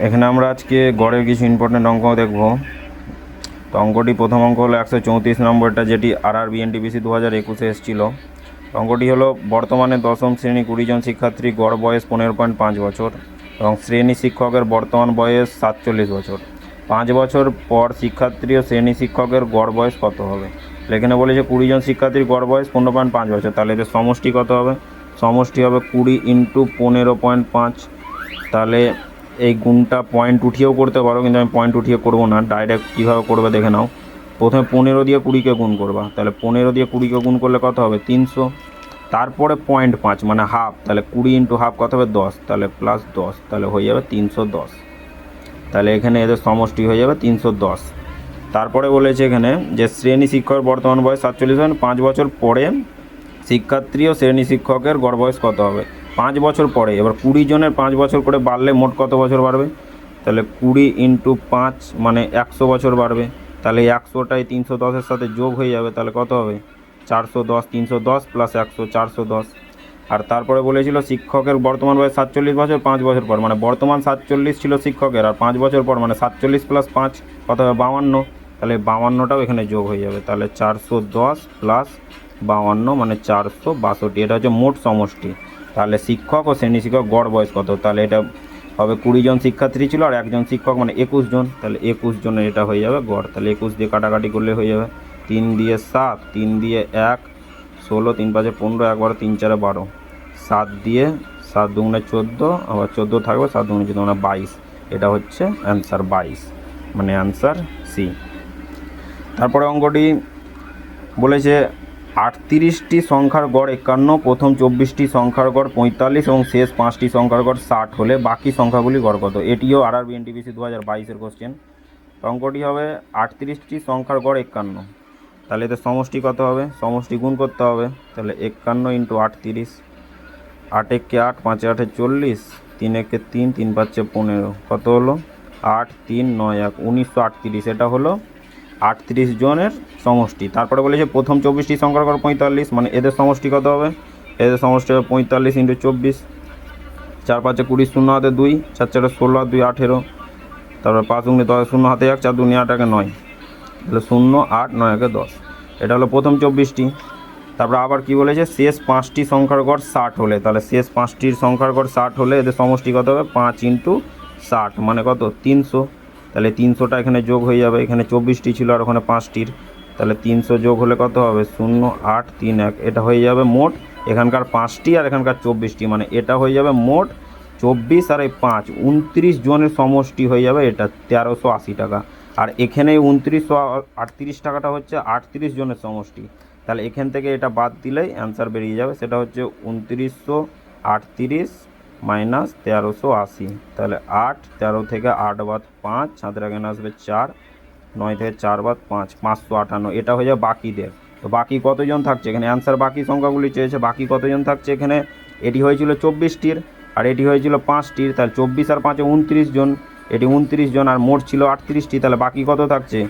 এখানে আমরা আজকে গড়ের কিছু ইম্পর্টেন্ট অঙ্ক দেখব। তো অঙ্কটি প্রথম অঙ্ক হলো 134 নম্বরটা, যেটি আরআরবি এনটিপিসি 2021-এ এসেছিলো। অঙ্কটি হলো বর্তমানে দশম শ্রেণী 20 জন শিক্ষার্থী, গড় বয়স 15.5 বছর এবং শ্রেণী শিক্ষকের বর্তমান বয়স 47 বছর। 5 বছর পর শিক্ষার্থী ও শ্রেণী শিক্ষকের গড় বয়স কত হবে? এখানে বলেছে 20 জন শিক্ষার্থীর গড় বয়স 15.5 বছর, তাহলে এদের সমষ্টি কত হবে? সমষ্টি হবে 20 × 15.5। তাহলে এই গুণটা পয়েন্ট উঠিয়েও করতে পারো, কিন্তু আমি পয়েন্ট উঠিয়ে করবো না, ডাইরেক্ট কীভাবে করবে দেখে নাও। প্রথমে 15 দিয়ে 20-কে গুণ করবা, তাহলে 15 দিয়ে 20-কে গুণ করলে কত হবে? 300। তারপরে 0.5 মানে হাফ, তাহলে 20 × হাফ কত হবে? 10, তাহলে প্লাস 10, তাহলে হয়ে যাবে 310। তাহলে এখানে এদের সমষ্টি হয়ে যাবে 310। তারপরে বলেছে এখানে যে শ্রেণী শিক্ষকের বর্তমান বয়স 47, 5 বছর পরে শিক্ষার্থী ও শ্রেণী শিক্ষকের গড় বয়স কত হবে? 5 বছর পরে। এবার 20 জনের 5 বছর করে বাড়লে মোট কত বছর বাড়বে? তাহলে 20 × 5 মানে 100 বছর বাড়বে। তাহলে 100টাই 310-এর সাথে যোগ হয়ে যাবে, তাহলে কত হবে? 410। 310 + 100 410। আর তারপরে বলেছিল শিক্ষকের বর্তমান বয়স 47 বছর, 5 বছর পর মানে বর্তমান 47 ছিল শিক্ষকের, আর 5 বছর পর মানে 47 + 5 কত হবে? 52। তাহলে 52টাও এখানে যোগ হয়ে যাবে, তাহলে 410 + 52 মানে 462। এটা হচ্ছে মোট সমষ্টি। তাহলে শিক্ষক ও শ্রেণী শিক্ষক গড় বয়স কত? তাহলে এটা হবে 20 জন শিক্ষার্থী ছিল আর একজন শিক্ষক মানে 21 জন, তাহলে 21 জনের এটা হয়ে যাবে গড়। তাহলে 21 দিয়ে কাটাকাটি করলে হয়ে যাবে 3 দিয়ে 7, 3 দিয়ে 1 16, 3 × 5 = 15, 1 × 3 = 4 = 12, 7 দিয়ে 7 × 2 = 14, আবার 14 থাকবে, 7 × 2 = 14 মানে 22। এটা হচ্ছে অ্যান্সার 22, মানে অ্যান্সার সি। তারপরে অঙ্কটি বলেছে 38টি সংখ্যার গড় 51, প্রথম 24টি সংখ্যার গড় 45 এবং শেষ 5টি সংখ্যার গড় 60 হলে বাকি সংখ্যাগুলি গড় কত? এটিও আরআরবি এনটিপিসি 2022-এর কোশ্চেন। অঙ্কটি হবে 38টি সংখ্যার গড় 51, তাহলে এদের সমষ্টি কত হবে? সমষ্টি গুণ করতে হবে, তাহলে 51 × 38, 8 × 8, 5 × 8 = 40, 3 × 3, 3 × 5 = 15, কত হলো? 8 3 9 1 1938। এটা হলো 38 জনের সমষ্টি। তারপরে বলেছে প্রথম 24টি সংখ্যার গড় 45, মানে এদের সমষ্টি কত হবে? এদের সমষ্টি হবে 45 × 24, 4 × 5 = 20, 0 হাতে 2, 4 × 4 = 16, 2 × 18, তারপর 5 × 10 0 হাতে 1, 4 × 2 = 8, 1 = 9, তাহলে 0 8 9 1 10। এটা হলো প্রথম 24টি। তারপরে আবার কি বলেছে? শেষ 5টি সংখ্যার গড় 60 হলে, তাহলে শেষ 5টির সংখ্যার গড় 60 হলে এদের সমষ্টি কত হবে? 5 × 60 মানে কত? 300। তাহলে 300টা এখানে যোগ হয়ে যাবে, এখানে 24টি ছিল আর ওখানে 5টির, তাহলে 300 যোগ হলে কত হবে? 0 8 3 1। এটা হয়ে যাবে মোট এখানকার 5টি আর এখানকার 24টি, মানে এটা হয়ে যাবে মোট 24 আর এই 5 29 জনের সমষ্টি হয়ে যাবে এটা 1380 টাকা। আর এখানে 2938 টাকাটা হচ্ছে 38 জনের সমষ্টি। তাহলে এখান থেকে এটা বাদ দিলেই অ্যান্সার বেরিয়ে যাবে, সেটা হচ্ছে 2938 - 1380। তাহলে 8 13 থেকে 8 বাদ 5, ছাত্র এখানে আসবে 4, 9 থেকে 4 বাদ 5, 558। এটা হয়ে যাবে বাকিদের। তো বাকি কতজন থাকছে এখানে? অ্যান্সার বাকি সংখ্যাগুলি চেয়েছে, বাকি কতজন থাকছে এখানে? এটি হয়েছিল 24টির আর এটি হয়েছিল 5টির, তাহলে 24 আর 5 29 জন, এটি 29 জন আর মোট ছিল 38টি, তাহলে বাকি কত থাকছে?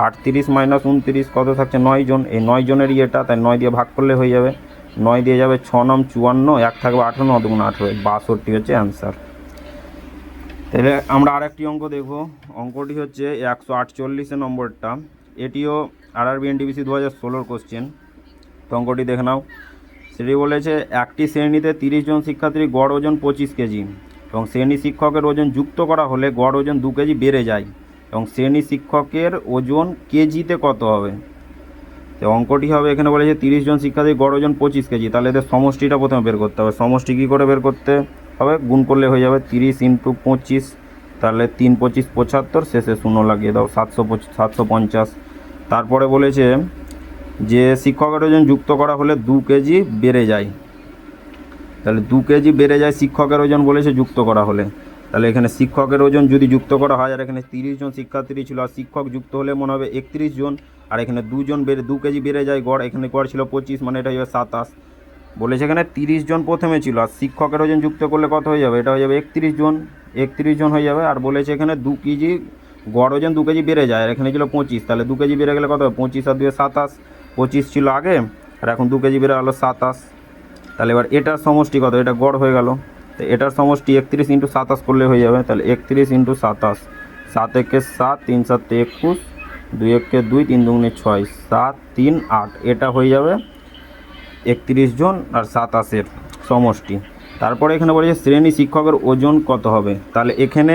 38 - 29 কত থাকছে? 9 জন। এই 9 জনেরই এটা, তাই 9 দিয়ে ভাগ করলে হয়ে যাবে, 9 দিয়ে যাবে 6 9 54, 1 থাকবে 18, 9 2 18, 62 হচ্ছে অ্যান্সার। তাহলে আমরা আরেকটি অঙ্ক দেখব। অঙ্কটি হচ্ছে 148 নম্বরটা, এটিও আরআরবি এনটিপিসি 2016-র কোশ্চেন। তো অঙ্কটি দেখে নাও। সেটি বলেছে একটি শ্রেণীতে 30 জন শিক্ষার্থীর গড় ওজন 25 কেজি এবং শ্রেণী শিক্ষকের ওজন যুক্ত করা হলে গড় ওজন 2 কেজি বেড়ে যায় এবং শ্রেণী শিক্ষকের ওজন কেজিতে কত হবে? তো অঙ্কটি হবে এখানে বলেছে 30 জন শিক্ষার্থীর গড় ওজন 25 কেজি, তাহলে এদের সমষ্টিটা প্রথমে বের করতে হবে। সমষ্টি কী করে বের করতে হবে? গুণ করলে হয়ে যাবে 30 × 25, তাহলে 3 25 75, শেষে 0 লাগিয়ে দাও, 750। তারপরে বলেছে যে শিক্ষকের ওজন যুক্ত করা হলে 2 কেজি বেড়ে যায়, তাহলে 2 কেজি বেড়ে যায় শিক্ষকের ওজন বলেছে যুক্ত করা হলে। তাহলে এখানে শিক্ষকের ওজন যদি যুক্ত করা হয়, আর এখানে 30 জন শিক্ষার্থী ছিল আর শিক্ষক যুক্ত হলে মনে হবে 31 জন, আর এখানে 2 কেজি বেড়ে যায় গড়, এখানে গড় ছিল 25, মানে এটা হয়ে যাবে 27। বলেছে এখানে 30 জন প্রথমে ছিল আর শিক্ষকের ওজন যুক্ত করলে কত হয়ে যাবে? এটা হয়ে যাবে 31 জন, 31 জন হয়ে যাবে। আর বলেছে এখানে 2 কেজি গড় ওজন 2 কেজি বেড়ে যায়, আর এখানে ছিল 25, তাহলে 2 কেজি বেড়ে গেলে কত হবে? 25 আর 2 27, 25 ছিল আগে আর এখন 2 কেজি বেড়ে গেলো 27। তাহলে এবার এটার সমষ্টি কত? এটা গড় হয়ে গেল, তো এটার সমষ্টি 31 ইন্টু 27 করলে হয়ে যাবে। তাহলে 31 ইন্টু 27, 7 একে 7, 3 7 21, 2 একে 2, 3 দুগুণে 6, 7 3 8, এটা হয়ে যাবে 31 জন আর 27-এর সমষ্টি। তারপরে এখানে বলেছে শ্রেণী শিক্ষকের ওজন কত হবে। তাহলে এখানে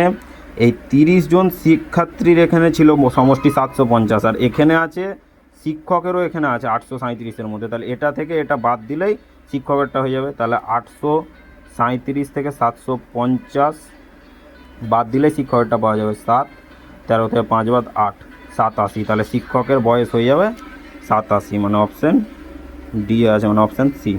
এই 30 জন শিক্ষার্থীর এখানে ছিল সমষ্টি 750, আর এখানে আছে শিক্ষকেরও এখানে আছে 837-এর মধ্যে। তাহলে এটা থেকে এটা বাদ দিলেই শিক্ষকেরটা হয়ে যাবে। তাহলে 837 থেকে 750 বাদ দিলে শিক্ষকেরটা পাওয়া যাবে 7, 13 থেকে 5 বাদ 8, 87। তাহলে শিক্ষকের বয়স হয়ে যাবে 87, মানে অপশান ডি আছে, মানে অপশান সি।